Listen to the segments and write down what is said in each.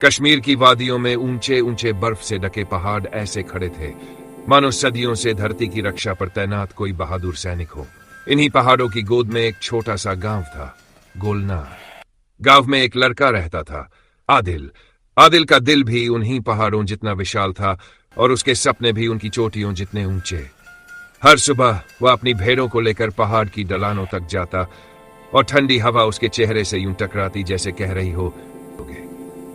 कश्मीर की वादियों में ऊंचे ऊंचे बर्फ से ढके पहाड़ ऐसे खड़े थे मानो सदियों से धरती की रक्षा पर तैनात कोई बहादुर सैनिक हो। इन्हीं पहाड़ों की गोद में एक छोटा सा गांव था, गोलनार। गांव में एक लड़का रहता था, आदिल। आदिल का दिल भी उन्हीं पहाड़ों जितना विशाल था और उसके सपने भी उनकी चोटियों जितने ऊंचे। हर सुबह वह अपनी भेड़ों को लेकर पहाड़ की ढलानों तक जाता और ठंडी हवा उसके चेहरे से यूं टकराती जैसे कह रही हो।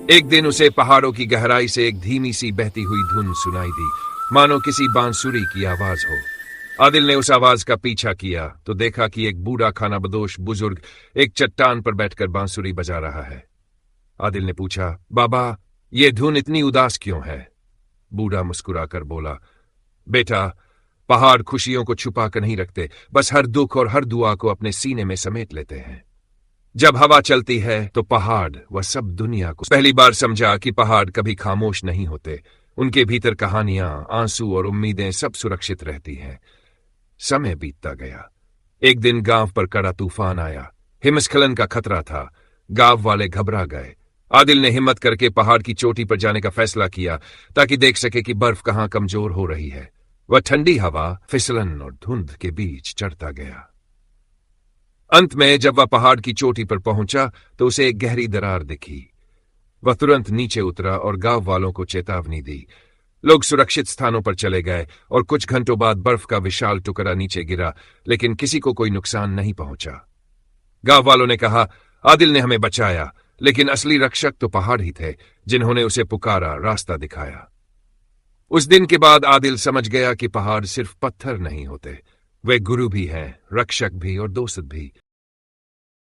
एक दिन उसे पहाड़ों की गहराई से एक धीमी सी बहती हुई धुन सुनाई दी, मानो किसी बांसुरी की आवाज हो। आदिल ने उस आवाज का पीछा किया तो देखा कि एक बूढ़ा खानाबदोश बुजुर्ग एक चट्टान पर बैठकर बांसुरी बजा रहा है। आदिल ने पूछा, बाबा, ये धुन इतनी उदास क्यों है? बूढ़ा मुस्कुराकर बोला, बेटा, पहाड़ खुशियों को छुपा कर नहीं रखते, बस हर दुख और हर दुआ को अपने सीने में समेट लेते हैं। जब हवा चलती है तो पहाड़ वह सब दुनिया को पहली बार समझा कि पहाड़ कभी खामोश नहीं होते। उनके भीतर कहानियां, आंसू और उम्मीदें सब सुरक्षित रहती हैं। समय बीतता गया। एक दिन गांव पर कड़ा तूफान आया। हिमस्खलन का खतरा था। गांव वाले घबरा गए। आदिल ने हिम्मत करके पहाड़ की चोटी पर जाने का फैसला किया ताकि देख सके कि बर्फ कहां कमजोर हो रही है। वह ठंडी हवा, फिसलन और धुंध के बीच चढ़ता गया। अंत में जब वह पहाड़ की चोटी पर पहुंचा तो उसे एक गहरी दरार दिखी। वह तुरंत नीचे उतरा और गांव वालों को चेतावनी दी। लोग सुरक्षित स्थानों पर चले गए और कुछ घंटों बाद बर्फ का विशाल टुकड़ा नीचे गिरा, लेकिन किसी को कोई नुकसान नहीं पहुंचा। गांव वालों ने कहा, आदिल ने हमें बचाया, लेकिन असली रक्षक तो पहाड़ ही थे जिन्होंने उसे पुकारा, रास्ता दिखाया। उस दिन के बाद आदिल समझ गया कि पहाड़ सिर्फ पत्थर नहीं होते, वे गुरु भी हैं, रक्षक भी और दोस्त भी।